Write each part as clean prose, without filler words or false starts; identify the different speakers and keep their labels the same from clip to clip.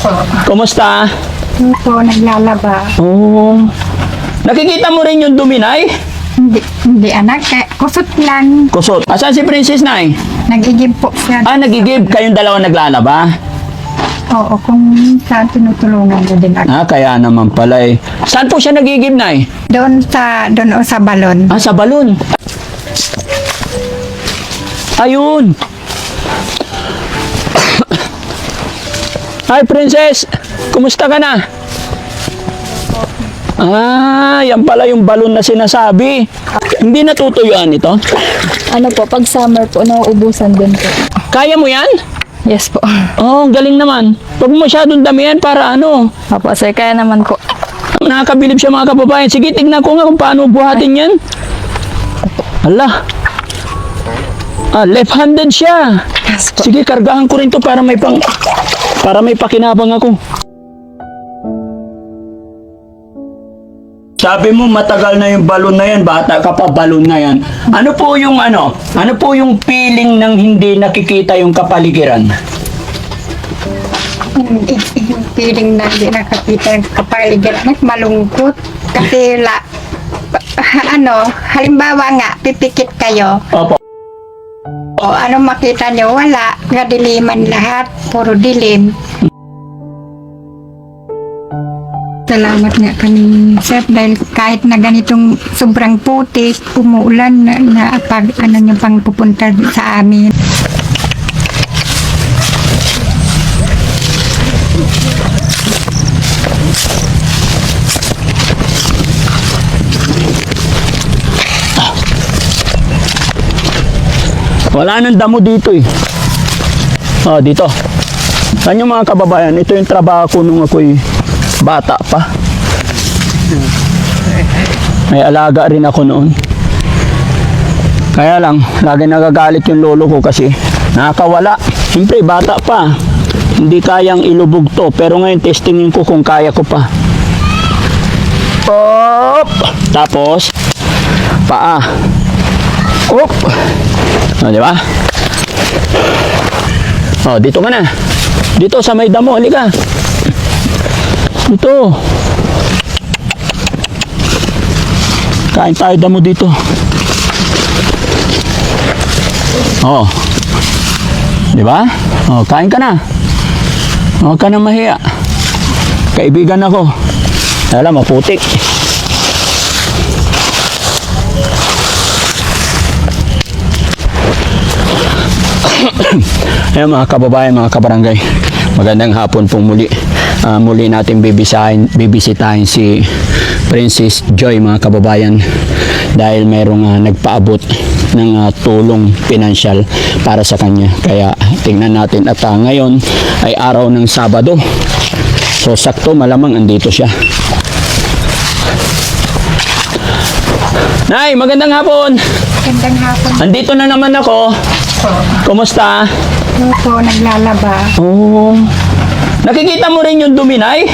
Speaker 1: Po.
Speaker 2: Kumusta?
Speaker 1: Po, naglalaba.
Speaker 2: Oo. Nakikita mo rin yung dumi, Nay?
Speaker 1: Hindi anak, kusot lang.
Speaker 2: Kusot. Asan si Princess, Nay?
Speaker 1: Nagigib po siya.
Speaker 2: Nagigib. Kayong dalawa naglalaba?
Speaker 1: Oo, kung saan tinutulungan mo din ako.
Speaker 2: Kaya naman pala eh. Saan po siya nagigib, Nay?
Speaker 1: Doon o sa balon.
Speaker 2: Sa balon. Ayun. Hi, Princess. Kumusta ka na? Yan pala yung balon na sinasabi. Hindi natutuyuan ito?
Speaker 3: Ano po, pag summer po, nauubusan din po.
Speaker 2: Kaya mo yan?
Speaker 3: Yes po.
Speaker 2: Ang galing naman. Huwag mo masyadong damihan para ano.
Speaker 3: Opo, sir, kaya naman po.
Speaker 2: Nakakabilib siya mga kababayan. Sige, tignan ko nga kung paano buhatin yan. Hala. Left-handed siya.
Speaker 3: Yes po.
Speaker 2: Sige, kargahan ko rin to para may pakinabang ako. Sabi mo matagal na yung balon na yan, bata ka pa balon na yan. Ano po yung feeling ng hindi nakikita yung kapaligiran?
Speaker 1: Yung feeling na hindi nakakita yung kapaligiran, malungkot. Kasi halimbawa nga, pipikit kayo.
Speaker 2: Opo.
Speaker 1: O ano makita nyo, wala. Kadiliman lahat, puro dilim. Salamat nga kami, sir, dahil kahit na ganitong sobrang putik, umuulan na pag nyo pang pupunta sa amin.
Speaker 2: Wala nang damo dito eh. Dito. Saan yung mga kababayan? Ito yung trabaho ko nung ako'y bata pa. May alaga rin ako noon. Kaya lang, lagi nagagalit yung lolo ko kasi nakakawala. Siyempre, bata pa. Hindi kayang ilubog to. Pero ngayon, testingin ko kung kaya ko pa. Op! Tapos, paa. Op! Di ba? Dito ka na. Dito sa may damo, halika. Dito. Kain tayo damo dito. Di ba? Kain ka na. Huwag ka na mahiya. Kaibigan ako. Alam, maputik. Ayan mga kababayan, mga kabarangay, magandang hapon pong muli. Muli natin bibisitahin si Princess Joy mga kababayan dahil mayroong nagpaabot ng tulong pinansyal para sa kanya. Kaya tingnan natin at ngayon ay araw ng Sabado. So sakto malamang andito siya. Nay, magandang hapon.
Speaker 1: Magandang hapon
Speaker 2: Andito na naman ako.
Speaker 1: po.
Speaker 2: Kumusta?
Speaker 1: Po, naglalaba.
Speaker 2: Nakikita mo rin yung dumi, Nay?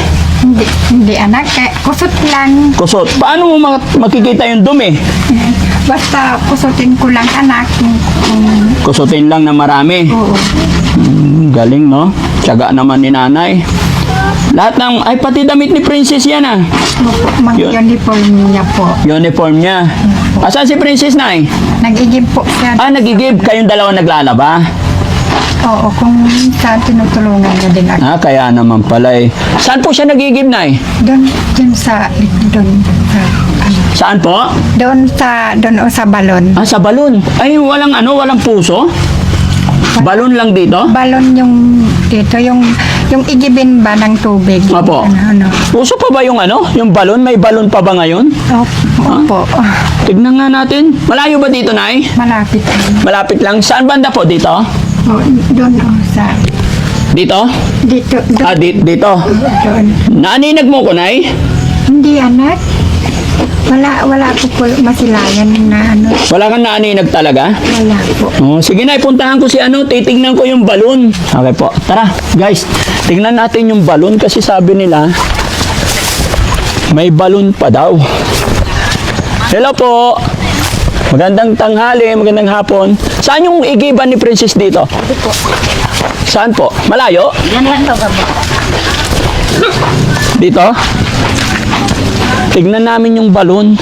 Speaker 1: Hindi anak, kusot lang.
Speaker 2: Kusot. Paano mo makikita yung dumi?
Speaker 1: Basta kusutin ko lang anak.
Speaker 2: Kusutin lang na marami.
Speaker 1: Oo.
Speaker 2: Galing, no? Tiyaga naman ni nanay. Lahat ng, pati damit ni Princess yan, Yun.
Speaker 1: Uniform niya po.
Speaker 2: Uniform niya. Asan si Princess, Nay?
Speaker 1: Nagigib po siya.
Speaker 2: Nagigib. Kayong dalawa naglalaba?
Speaker 1: Oo, kung saan tinutulungan niya din ako.
Speaker 2: Kaya naman pala eh. Saan po siya nagigib, Nay?
Speaker 1: Doon sa
Speaker 2: Saan po?
Speaker 1: doon o sa balon.
Speaker 2: Sa balon. Walang puso? Balon lang dito?
Speaker 1: Balon yung dito, yung igibin ba ng tubig.
Speaker 2: Opo. Puso pa ba yung yung balon? May balon pa ba ngayon?
Speaker 1: Opo.
Speaker 2: Tignan nga natin. Malayo ba dito, Nay?
Speaker 1: Malapit.
Speaker 2: Malapit lang. Saan banda po? Dito?
Speaker 1: Doon sa
Speaker 2: Dito?
Speaker 1: dito.
Speaker 2: Dito.
Speaker 1: Doon.
Speaker 2: Naaninag mo ko, Nay?
Speaker 1: Hindi anak. Wala po masilayan na
Speaker 2: Wala kang naaninag talaga?
Speaker 1: Wala po.
Speaker 2: Sige, Nay. Puntahan ko si titignan ko yung balon. Okay po. Tara, guys. Tingnan natin yung balon kasi sabi nila may balon pa daw. Hello po. Magandang tanghali, magandang hapon. Saan yung igiban ni Princess dito?
Speaker 1: Ito po.
Speaker 2: Saan po? Malayo?
Speaker 1: Yan lang to, baba.
Speaker 2: Dito? Tignan namin yung balon.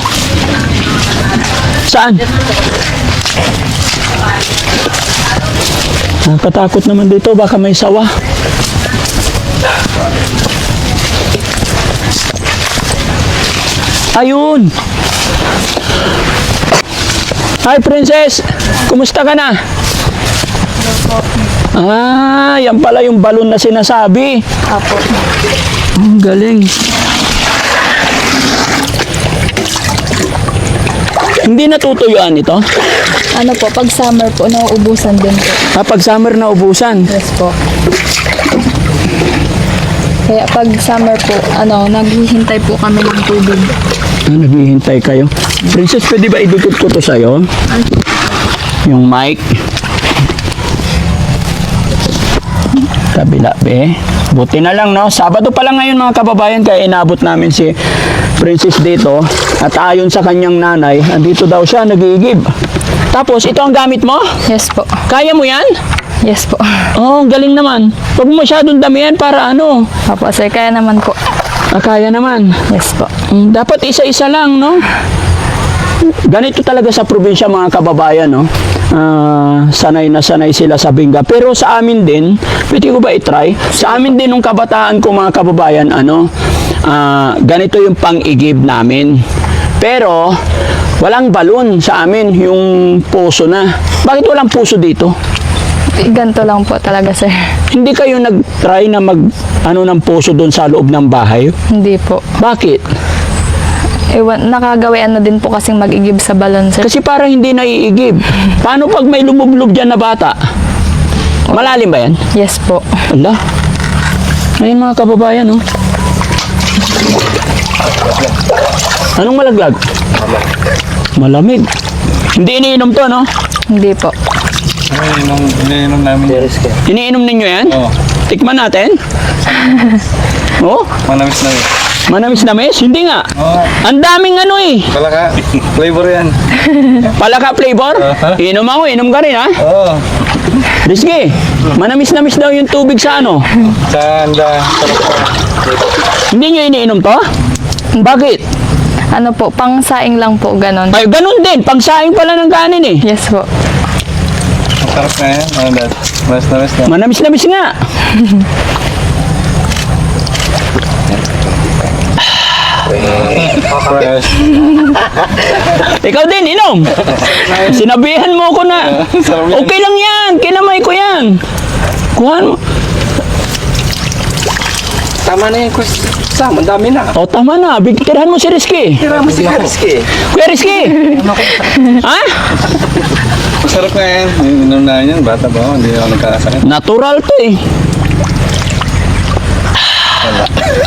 Speaker 2: Saan? Nakatakot naman dito, baka may sawa. Ayun! Hi, Princess! Kumusta ka na? Ah, yan pala yung balon na sinasabi.
Speaker 3: Apo.
Speaker 2: Ang galing. Hindi natutuyuan ito?
Speaker 3: Ano po, pag summer po, nauubusan din po.
Speaker 2: Kapag summer na ubusan.
Speaker 3: Yes po. Kaya pag summer po, naghihintay po kami ng tubig.
Speaker 2: Naghihintay kayo. Princess, pwede ba idukot ko to sa'yo? Yung mic. Kabila, be. Buti na lang, no? Sabado pa lang ngayon, mga kababayan, kaya inabot namin si Princess dito. At ayon sa kanyang nanay, andito daw siya, nag-iigib. Tapos, ito ang gamit mo?
Speaker 3: Yes po.
Speaker 2: Kaya mo yan?
Speaker 3: Yes po.
Speaker 2: Oh, ang galing naman. Huwag mo masyadong damihan para ano.
Speaker 3: Apo, sir, kaya naman po.
Speaker 2: Kaya naman.
Speaker 3: Yes po.
Speaker 2: Dapat isa-isa lang, no? Ganito talaga sa probinsya, mga kababayan, no? Sanay na sanay sila sa bingga. Pero sa amin din, pwede ko ba i-try? Sa amin din, nung kabataan ko, mga kababayan, ganito yung pang-igib namin. Pero, walang balon sa amin, yung puso na. Bakit walang puso dito?
Speaker 3: Ganito lang po talaga, sir.
Speaker 2: Hindi kayo nag-try na ng puso doon sa loob ng bahay?
Speaker 3: Hindi po.
Speaker 2: Bakit?
Speaker 3: Ewan, nakagawian na din po kasing mag-igib sa balon, sir.
Speaker 2: Kasi parang hindi naiigib. Paano pag may lumublob dyan na bata? Malalim ba yan?
Speaker 3: Yes po.
Speaker 2: Ala. Ayun, mga kababayan, oh. Anong malaglag? Malamig. Hindi iniinom to, no?
Speaker 3: Hindi po.
Speaker 4: Iniinom namin.
Speaker 2: Iniinom ninyo yan?
Speaker 4: Oo.
Speaker 2: Tikman natin? Oh?
Speaker 4: Manamis-namis.
Speaker 2: Manamis-namis? Hindi nga.
Speaker 4: Oo.
Speaker 2: Ang daming ano eh.
Speaker 4: Palaka. Flavor yan.
Speaker 2: Palaka flavor? Inom ako, inom ka rin, ha?
Speaker 4: Oo.
Speaker 2: Rizky, manamis-namis daw yung tubig sa ano?
Speaker 4: Sanda.
Speaker 2: Hindi nyo iniinom to? Bakit?
Speaker 3: Ano po, pang saing lang po, ganon.
Speaker 2: Ay, ganun din. Pagsaing pala ng kanin eh.
Speaker 3: Yes po.
Speaker 4: Ang sarap na yan. Ano dad? Manamis-namis na.
Speaker 2: Manamis-namis nga.
Speaker 4: Fresh.
Speaker 2: Ikaw din, inom. Sinabihan mo ko na.
Speaker 4: Sarap yan.
Speaker 2: Okay lang yan. Kinamay ko yan. Kuhan mo.
Speaker 5: Tama na yan, Chris. Sam, ang dami na.
Speaker 2: O, tama na. Tirahan mo si Rizky.
Speaker 5: Tira mo si Rizky.
Speaker 2: Kuya Rizky. Ha?
Speaker 4: Sarap na yan. Ininom na yan. Bata ba ako? Hindi ako nagkakasakit.
Speaker 2: Natural to eh.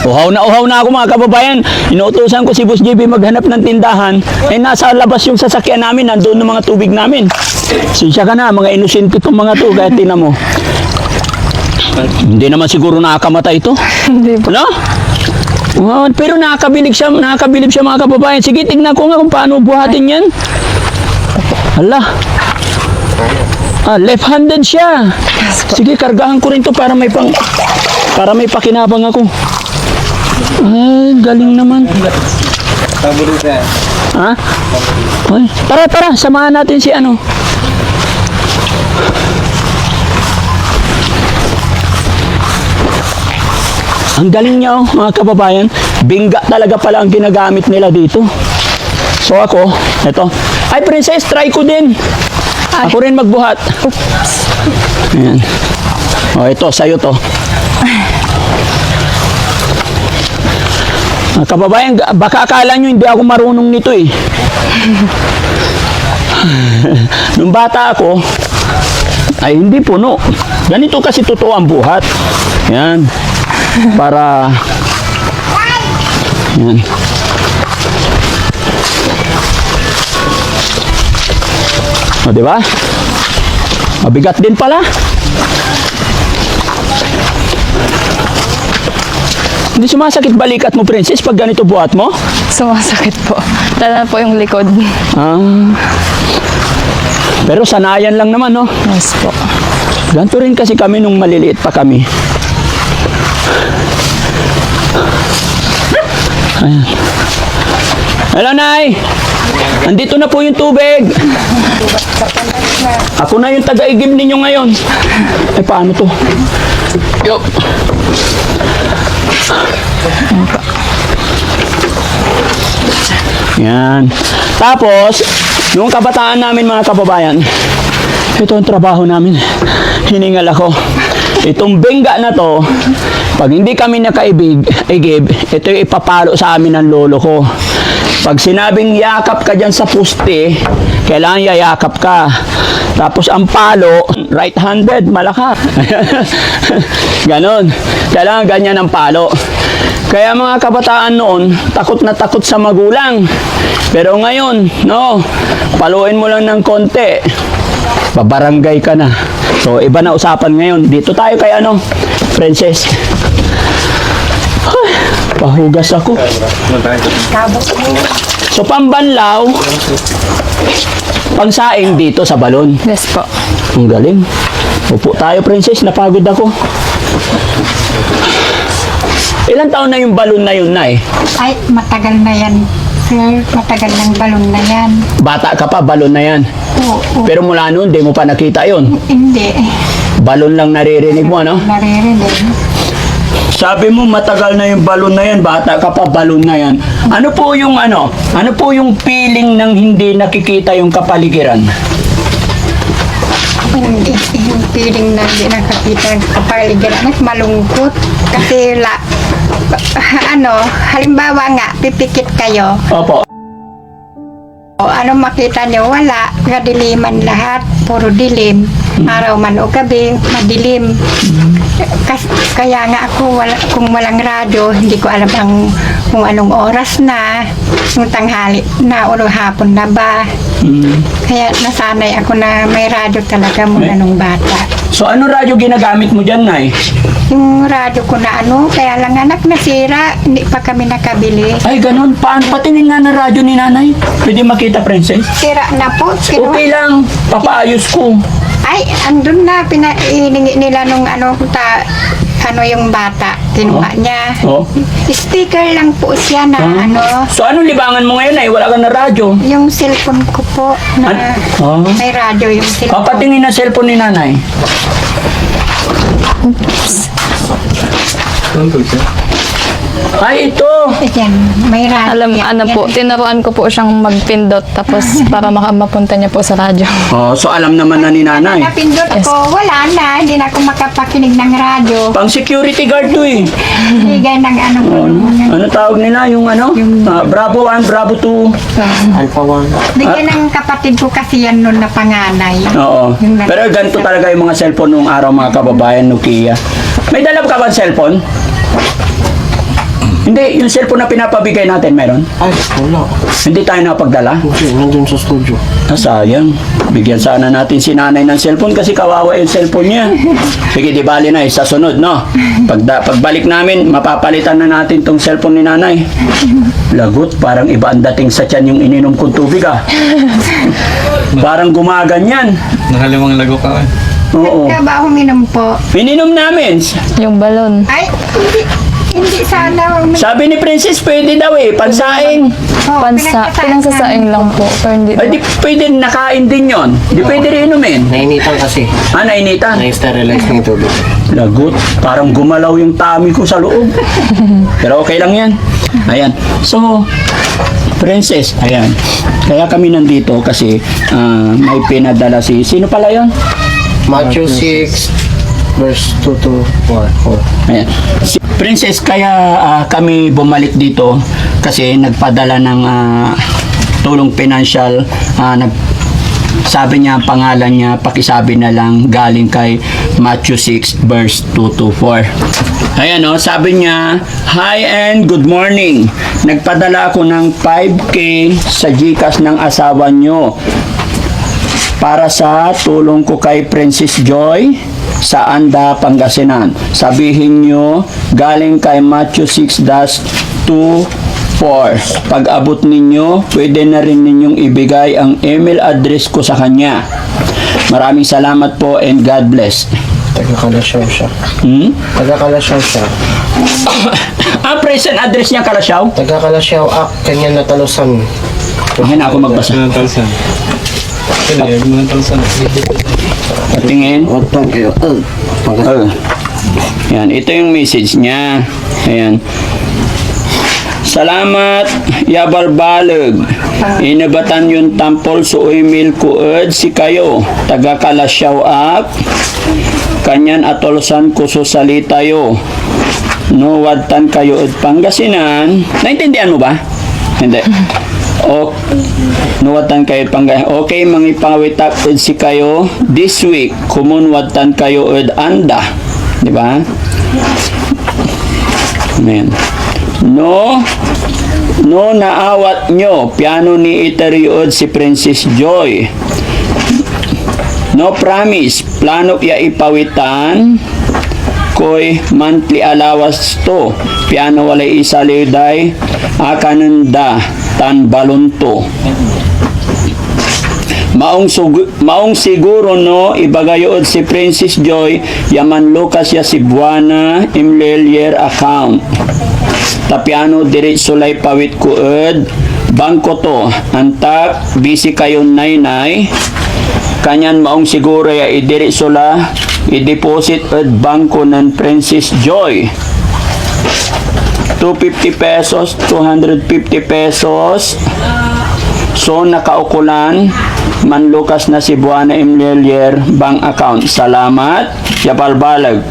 Speaker 2: Uhaw na ako, mga kababayan. Inuutosan ko si Boss JB maghanap ng tindahan. Eh, nasa labas yung sasakyan namin. Nandun ng mga tubig namin. Sinsya ka na, mga inosente itong mga to. Kaya tingnan mo. Hindi naman siguro nakakamatay ito.
Speaker 3: Hindi po.
Speaker 2: No? Pero nakakabilib siya mga kababayan. Sige, tignan ko nga kung paano buhatin yan. Hala. Left-handed siya. Sige, kargahan ko rin to para may pakinabang ako. Ay, galing naman.
Speaker 4: Paborito yan.
Speaker 2: Ha? Ay, tara, samahan natin si ano. Ang galing niya, oh, mga kababayan. Bingga talaga pala ang ginagamit nila dito. So ako, eto. Ay, Princess, try ko din. Ako rin magbuhat. Ayan. O, ito, sa'yo to. Mga kababayan, baka akala nyo hindi ako marunong nito eh. Nung bata ako, ay hindi puno. Ganito kasi totoo ang buhat. Yan. Para yan. O, di ba? Mabigat din pala. Hindi sumasakit balikat mo, Princess, pag ganito buhat mo?
Speaker 3: Sumasakit po. Lalo na po yung likod.
Speaker 2: Pero sanayan lang naman, no?
Speaker 3: Yes po.
Speaker 2: Ganito rin kasi kami nung maliliit pa kami. Ayan. Hello, Nay! Andito na po yung tubig. Ako na yung taga-igib ninyo ngayon. Eh, paano to? Yup. Yan. Tapos, nung kabataan namin mga kababayan, ito ang trabaho namin. Hiningal ako. Itong bengga na to, pag hindi kami nakaibig, ito yung ipapalo sa amin ng lolo ko. Pag sinabing yakap ka dyan sa puste, kailangan yayakap ka. Tapos ang palo, right-handed, malakas. Ganon. Kailangan ganyan ang palo. Kaya mga kabataan noon, takot na takot sa magulang. Pero ngayon, no, paluin mo lang ng konti, babarangay ka na. So, iba na usapan ngayon. Dito tayo kay Princess. Ay, pahugas ako. So, pambanlaw, pangsaing dito sa balon.
Speaker 3: Yes po.
Speaker 2: Ang galing. Upo tayo, Princess. Napagod ako. Ilang taon na yung balon na yun, Nay?
Speaker 1: Ay, matagal na yan. Sir, matagal ng balon na yan.
Speaker 2: Bata ka pa, balon na yan.
Speaker 1: Oo.
Speaker 2: Pero mula noon, di mo pa nakita yun.
Speaker 1: Hindi.
Speaker 2: Balon lang naririnig mo, ano?
Speaker 1: Naririnig.
Speaker 2: Sabi mo, matagal na yung balon na yan, bata ka pa, balon na yan. Ano po yung Ano po yung feeling ng hindi nakikita yung kapaligiran?
Speaker 1: Yung feeling na hindi nakakita ang kapaligiran at malungkot. Kasi halimbawa nga, pipikit kayo.
Speaker 2: Opo.
Speaker 1: O, ano makita nyo? Wala. Kadiliman lahat. Puro dilim. Araw man o gabi, madilim. Kaya nga ako, kung walang radyo, hindi ko alam kung anong oras na, kung tanghali na o hapon na ba. Kaya nasanay ako na may radyo talaga mula nung bata.
Speaker 2: So, ano radyo ginagamit mo dyan, Nay?
Speaker 1: Yung radyo ko na kaya lang anak nasira, hindi pa kami nakabili.
Speaker 2: Ay, ganun. Patingin nga ng radyo ni Nanay. Pwede makita, Princess?
Speaker 1: Sira na po.
Speaker 2: Okay lang. Papaayos ko.
Speaker 1: Ay, andun na, pinainingi nila nung yung bata. Kinuha niya.
Speaker 2: Oh.
Speaker 1: Sticker lang po siya na
Speaker 2: So, anong libangan mo ngayon, Nay? Wala ka na radyo.
Speaker 1: yung cellphone ko po na
Speaker 2: Oh.
Speaker 1: may radyo yung cellphone.
Speaker 2: Papatingin na cellphone ni Nanay. Ay, ito.
Speaker 1: Ayan, may radyo.
Speaker 3: Alam,
Speaker 1: yan.
Speaker 3: po, tinuruan ko po siyang magpindot tapos para mapunta niya po sa radyo.
Speaker 2: Oh, so alam naman na ni Nanay.
Speaker 1: Napindot ko, wala na, hindi na ako makapakinig ng radyo.
Speaker 2: Pang security guard to eh.
Speaker 1: Bigay ng
Speaker 2: Ano tawag nila? Yung Bravo 1, Bravo 2.
Speaker 5: Alpha 1.
Speaker 1: Bigay ng kapatid ko kasi yan nun na panganay.
Speaker 2: Oo.
Speaker 1: Yung
Speaker 2: Pero ganito talaga yung mga cellphone nung araw, mga kababayan, Nokia. May dala ka ba cellphone? Hindi, yung cellphone na pinapabigay natin, meron?
Speaker 5: Ay, wala.
Speaker 2: Hindi tayo nakapagdala?
Speaker 5: Kasi nandun sa studio.
Speaker 2: Sayang. Bigyan sana natin si Nanay ng cellphone kasi kawawa yung cellphone niya. Sige, di bali na, sa sunod, no? Pagbalik namin, mapapalitan na natin tong cellphone ni Nanay. Lagot, parang iba ang dating sa tiyan yung ininom kong tubig, ah. Parang gumaganyan.
Speaker 4: Nakalimang lago ka eh.
Speaker 2: Oo.
Speaker 1: Kaya ba uminom po?
Speaker 2: Ininom namin.
Speaker 3: Yung balon.
Speaker 1: Ay, hindi sana.
Speaker 2: Sabi ni Princess, pwede daw eh, pansaing.
Speaker 3: Pinangsasaing lang po. Pero hindi
Speaker 2: Ay, di pwede nakain din yon. Di pwede rin inumin.
Speaker 5: Nainitan kasi.
Speaker 2: Nainitan.
Speaker 5: Na-sterilize ng tubig.
Speaker 2: Lagot, parang gumalaw yung tummy ko sa loob. Pero okay lang yan. Ayan. So, Princess, ayan. Kaya kami nandito kasi may pinadala sino pala yon?
Speaker 5: Matthew 6, verse 2 to 4.
Speaker 2: Ayan. Princess, kaya kami bumalik dito kasi nagpadala ng tulong financial. Sabi niya, ang pangalan niya, pakisabi na lang, galing kay Matthew 6, verse 2 to 4. Ayan o, sabi niya, hi and good morning. Nagpadala ako ng 5K sa GCash ng asawa niyo para sa tulong ko kay Princess Joy sa Anda, Pangasinan. Sabihin nyo, galing kay Matthew 6-2-4. Pag abot ninyo, pwede na rin ninyong ibigay ang email address ko sa kanya. Maraming salamat po and God bless.
Speaker 5: Taga-Kalasyaw siya.
Speaker 2: Hmm?
Speaker 5: Taga-Kalasyaw siya.
Speaker 2: Present address niya, Kalasyaw?
Speaker 5: Taga-Kalasyaw, kanya natalusan.
Speaker 2: Okay na ako magbasa.
Speaker 4: Mga talsan. Kaya, mga talsan.
Speaker 2: Patingin.
Speaker 5: Huwag kayo.
Speaker 2: Oh. Yan, ito yung message niya. Ayan. Salamat, Yabarbalag. Inabatan yung tampol sa email ko si kayo. Taga Kalasyaw ak. Kanyan atolsan ko so salita yo. No, wadtan kayo at Pangasinan. Naintindihan mo ba? Hindi. O, nuwatan kayo Pangasinan. Okay, mangipangawitak si kayo this week. Kumunwatan kayo at anda. Di ba? Amen. No, naawat nyo. Piano ni Iteriod si Princess Joy. No promise. Plano ya ipawitan. Koy monthly allowance to. Piano walay isaliday. Akananda tan balunto. Maong siguro no ibagayood si Princess Joy yaman Lucas ya si Buana Imlelier account. Tapiano diretso lay pawit kuod bangko to antak busy kayo naynay kanyan maong siguro ya idiretso la i-deposit at bangko ng Princess Joy 250 pesos 250 pesos so nakaukulan man Lucas na si Buana Imlelier bank account. Salamat Yapalbalag.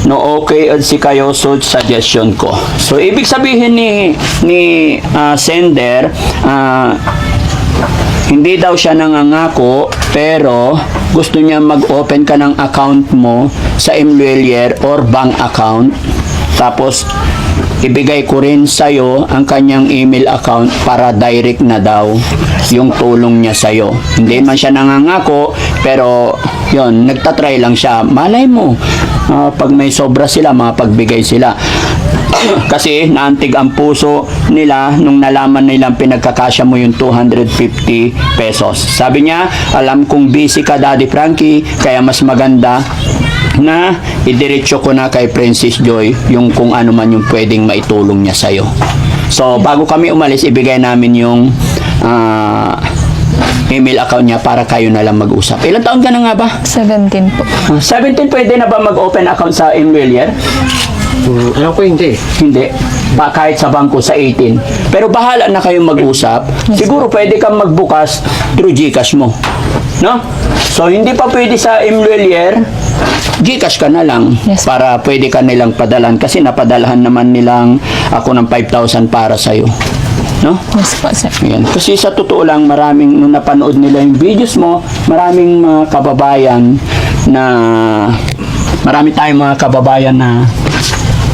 Speaker 2: No, okay at si kayo so suggestion ko. So ibig sabihin ni sender hindi daw siya nangangako pero gusto niya mag-open ka ng account mo sa Imlelier or bank account tapos ibigay ko rin sa'yo ang kanyang email account para direct na daw yung tulong niya sa'yo. Hindi man siya nangangako, pero yon nagtatry lang siya. Malay mo, pag may sobra sila, mapagbigay sila. Kasi naantig ang puso nila nung nalaman nilang pinagkakasya mo yung 250 pesos. Sabi niya, alam kong busy ka Daddy Frankie, kaya mas maganda na idiretso ko na kay Princess Joy yung kung ano man yung pwedeng maitulong niya sa'yo. So, bago kami umalis, ibigay namin yung email account niya para kayo na lang mag-usap. Ilang taon ka na nga ba?
Speaker 3: 17 po.
Speaker 2: 17, pwede na ba mag-open account sa Imlelier?
Speaker 5: Alam ko hindi.
Speaker 2: Hindi. Ba, kahit sa bangko sa 18. Pero bahala na kayong mag-usap. Siguro pwede kang magbukas through GCash mo. No? So, hindi pa pwede sa Imlelier, GCash ka na lang
Speaker 3: Yes.
Speaker 2: para pwede ka nilang padalan kasi napadalahan naman nilang ako ng 5,000 para sa'yo. No?
Speaker 3: Yes po, sir.
Speaker 2: Ayan. Kasi sa totoo lang, maraming, nung napanood nila yung videos mo, maraming mga kababayan na, marami tayong mga kababayan na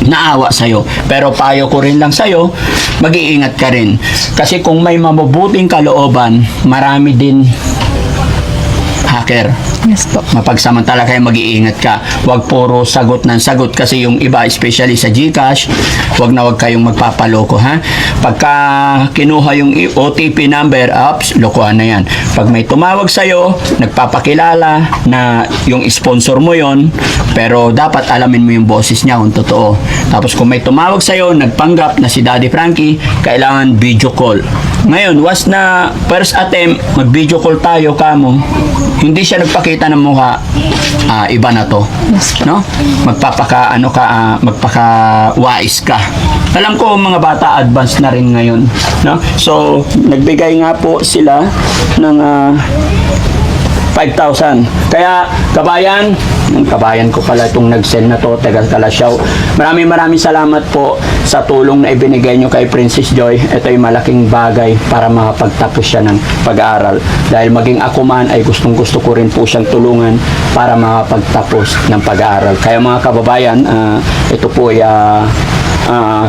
Speaker 2: naawa sa'yo. Pero payo ko rin lang sa'yo, mag-iingat ka rin. Kasi kung may mabubuting kalooban, marami din hacker.
Speaker 3: Yes po.
Speaker 2: Mapagsamantala kayo, mag-iingat ka. Huwag puro sagot ng sagot kasi yung iba, especially sa GCash, huwag kayong magpapaloko, ha? Pagka kinuha yung OTP number, lokohan na yan. Pag may tumawag sa'yo, nagpapakilala na yung sponsor mo yon, pero dapat alamin mo yung boses niya kung totoo. Tapos kung may tumawag sa'yo, nagpanggap na si Daddy Frankie, kailangan video call. Ngayon, was na first attempt, mag-video call tayo kamo, hindi siya nagpakita ng mukha, iba na to. No? Magpaka-wise ka. Alam ko mga bata advanced na rin ngayon, no? So, nagbigay nga po sila ng 5,000. Kaya, kabayan ko pala itong nag-send na to, taga Kalasyaw. Maraming salamat po sa tulong na ibinigay nyo kay Princess Joy. Ito ay malaking bagay para makapagtapos siya ng pag-aaral. Dahil maging ako man ay gustong-gusto ko rin po siyang tulungan para makapagtapos ng pag-aaral. Kaya mga kababayan, ito po ay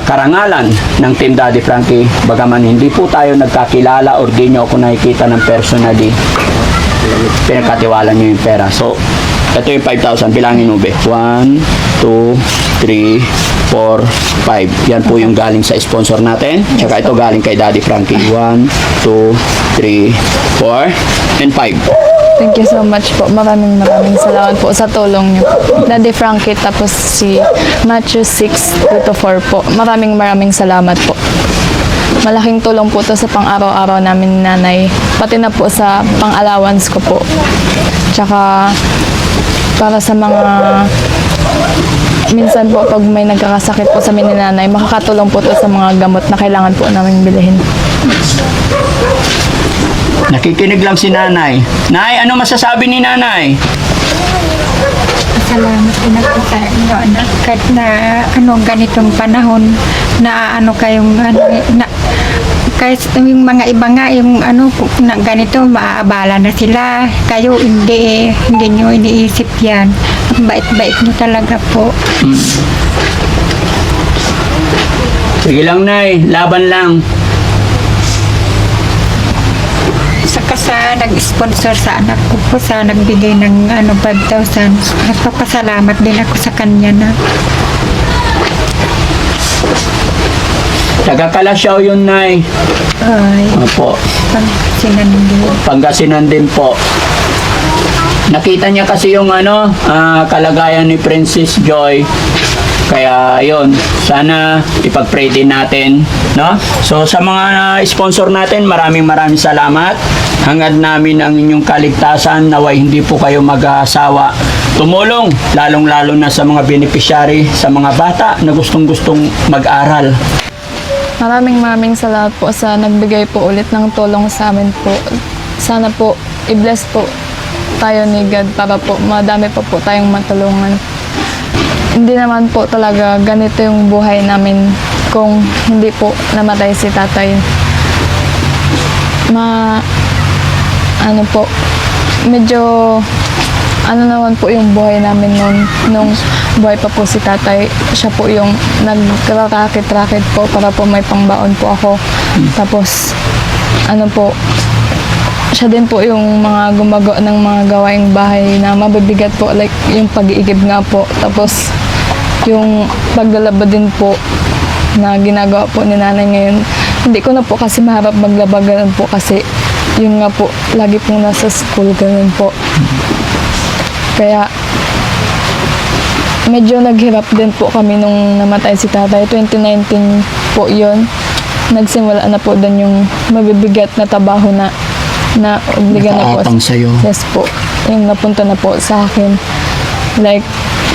Speaker 2: karangalan ng Team Daddy Frankie. Bagaman hindi po tayo nagkakilala or di nyo ako nakikita ng personally, pinagkatiwala nyo yung pera. So, ito yung 5,000. Bilangin mo, be. 1, 2, 3, 4, 5. Yan po yung galing sa sponsor natin. Tsaka ito galing kay Daddy Frankie. 1, 2, 3, 4, and 5.
Speaker 3: Thank you so much po. Maraming salamat po sa tulong niyo po. Daddy Frankie, tapos si Matthew 6:2-4 po. Maraming salamat po. Malaking tulong po to sa pang-araw-araw namin ni nanay. Pati na po sa pang-allowance ko po. Tsaka para sa mga minsan po pag may nagkakasakit po sa amin ni nanay, makakatulong po to sa mga gamot na kailangan po namin bilhin.
Speaker 2: Nakikinig lang si nanay. Nay, ano masasabi ni nanay?
Speaker 1: Salamat din ako sa inyo, anak. Kahit na ganitong panahon na kayong kahit yung mga iba nga yung na ganito maaabala na sila. Kayo hindi nyo iniisip yan. Ang bait-bait nyo talaga po.
Speaker 2: Sige lang, nay. Laban lang.
Speaker 1: Saka sa nag-sponsor sa anak ko po, sa nagbigay ng 5,000. Nagpapasalamat din ako sa kanya na.
Speaker 2: Taga Kalasyaw yun, nay.
Speaker 1: Ay,
Speaker 2: Opo.
Speaker 1: sinandig.
Speaker 2: Pangasinan din po. Nakita niya kasi yung kalagayan ni Princess Joy. Kaya yun, sana ipag-pray din natin, no? So sa mga sponsor natin, maraming salamat. Hangad namin ang inyong kaligtasan, naway hindi po kayo mag-aasawa tumulong, lalong-lalo na sa mga beneficiary, sa mga bata na gustong-gustong mag-aral.
Speaker 3: Maraming salamat po sa nagbigay po ulit ng tulong sa amin po. Sana po i-bless po tayo ni God para po madami pa po tayong matulungan. Hindi naman po talaga ganito yung buhay namin kung hindi po namatay si tatay. Medyo naman po yung buhay namin nung buhay pa po si tatay. Siya po yung nagrakit-rakit po para po may pangbaon po ako. Tapos siya din po yung mga gumagawa ng mga gawaing bahay na mabibigat po, like yung pag-iigib nga po. Tapos yung paglalaba din po na ginagawa po ni nanay ngayon. Hindi ko na po kasi maharap maglaba ganun po kasi yun nga po, lagi pong nasa school ganun po. Kaya medyo naghirap din po kami nung namatay si tatay. 2019 po yun. Nagsimula na po din yung mabibigat na trabaho na obliga na po.
Speaker 2: Nakaatang sa'yo.
Speaker 3: Yes po. Yung napunta na po sa akin. Like,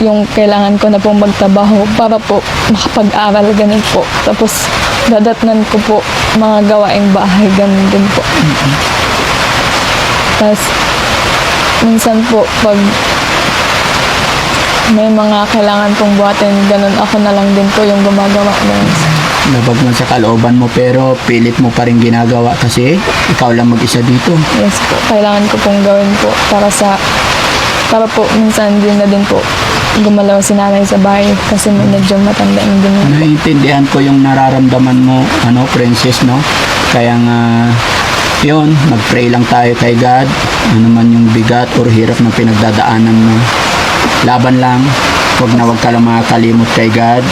Speaker 3: yung kailangan ko na pong magtrabaho para po makapag-aral, ganun po. Tapos, dadatnan ko po mga gawaing bahay, ganun din po. Tapos, minsan po, pag may mga kailangan pong buhatin, ganun, ako na lang din po yung gumagawa. Ganun.
Speaker 2: Labag man sa kalooban mo pero pilit mo pa rin ginagawa kasi ikaw lang mag-isa dito.
Speaker 3: Yes po, kailangan ko pong gawin po para po minsan din na din po gumalaw si nanay sa bahay kasi medyo matanda na din.
Speaker 2: Naiintindihan ko yung nararamdaman mo, Princess, no? Kaya nga, yun, mag-pray lang tayo kay God. Ano man yung bigat or hirap na pinagdadaanan mo. Laban lang. Huwag ka lang makakalimot kay God.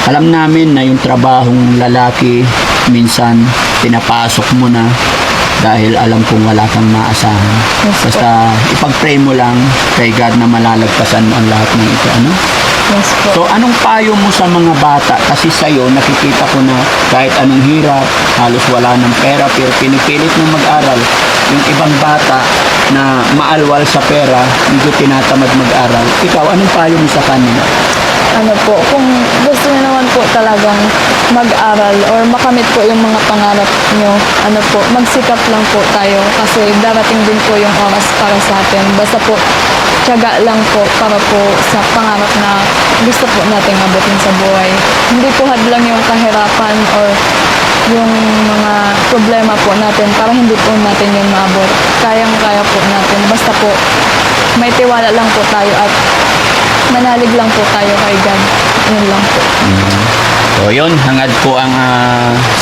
Speaker 2: Alam namin na yung trabahong lalaki, minsan pinapasok mo na dahil alam kong wala kang maasahan. Basta ipag-pray mo lang kay God na malalagpasan mo ang lahat ng ito.
Speaker 3: Yes po.
Speaker 2: So, anong payo mo sa mga bata? Kasi sa'yo, nakikita ko na kahit anong hirap, halos wala ng pera, pero pinipilit mong mag-aral. Yung ibang bata na maalwal sa pera, hindi tinatamad mag-aral. Ikaw, anong payo mo sa kanila?
Speaker 3: Kung gusto niyo naman po talagang mag-aral or makamit po yung mga pangarap niyo, magsikap lang po tayo kasi darating din po yung oras para sa atin. Basta po, tiyaga lang po para po sa pangarap na gusto po nating abutin sa buhay. Hindi po hadlang yung kahirapan or yung mga problema po natin para hindi po natin yun maabot. Kayang-kaya po natin. Basta po, may tiwala lang po tayo at manalig lang po tayo kay God. Yun lang po.
Speaker 2: So yun, hangad ko ang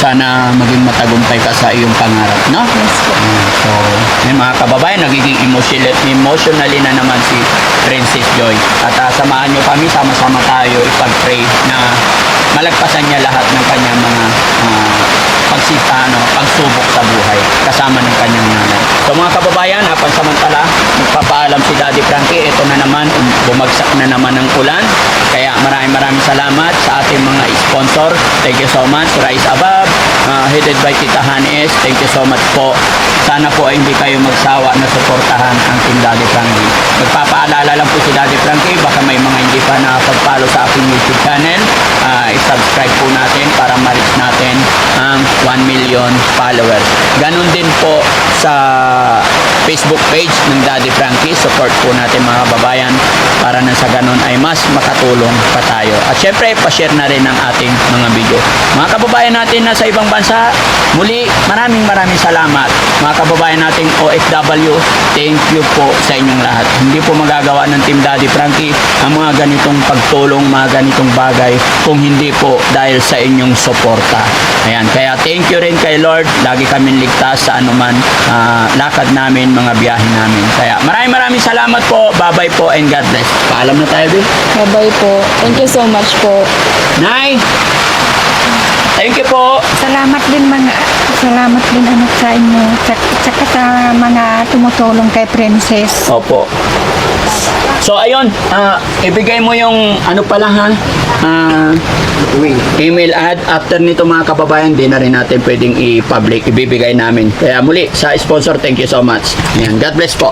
Speaker 2: sana maging matagumpay ka sa iyong pangarap, no?
Speaker 3: Yes po.
Speaker 2: So, yun mga kababayan, nagiging emotionally na naman si Princess Joy. At samahan nyo kami, sama-sama tayo ipag-pray na malagpasan niya lahat ng kanyang mga pagsubok sa buhay kasama ng kanyang nanay. So mga kababayan, pansamantala, magpapaalam si Daddy Frankie. Ito na naman, bumagsak na naman ang ulan. Kaya maraming salamat sa ating mga sponsor. Thank you so much. Rise Above, headed by Tita Hanes. Thank you so much po. Sana po ay hindi kayo magsawa na suportahan ang Team Daddy Frankie. Magpapaalala lang po si Daddy Frankie, baka may mga hindi pa nakapag-follow sa aking YouTube channel. I-subscribe po natin para ma-reach natin ang 1 million followers. Ganon din po sa Facebook page ng Daddy Frankie. Support po natin mga kababayan para na sa ganon ay mas makatulong pa tayo. At syempre, pa-share na rin ang ating mga video. Mga kababayan natin na sa ibang bansa, muli maraming salamat. Mga kababayan nating OFW, thank you po sa inyong lahat. Hindi po magagawa ng Team Daddy Frankie ang mga ganitong pagtulong, mga ganitong bagay kung hindi po dahil sa inyong suporta. Ayan, kaya thank you rin kay Lord. Lagi kaming ligtas sa anuman lakad namin, mga biyahe namin. Kaya maraming salamat po. Bye-bye po and God bless. Paalam na tayo, Bill.
Speaker 3: Bye-bye po. Thank you so much po.
Speaker 2: Nay! Thank you po.
Speaker 1: Salamat din anak sa inyo. Tsaka sa mga tumutulong kay Princess.
Speaker 2: Opo. So ayun, ibigay mo yung ano pala ha, email ad. After nito mga kababayan, di na rin natin pwedeng i-public, ibibigay namin. Kaya muli, sa sponsor, thank you so much. Ayan, God bless po.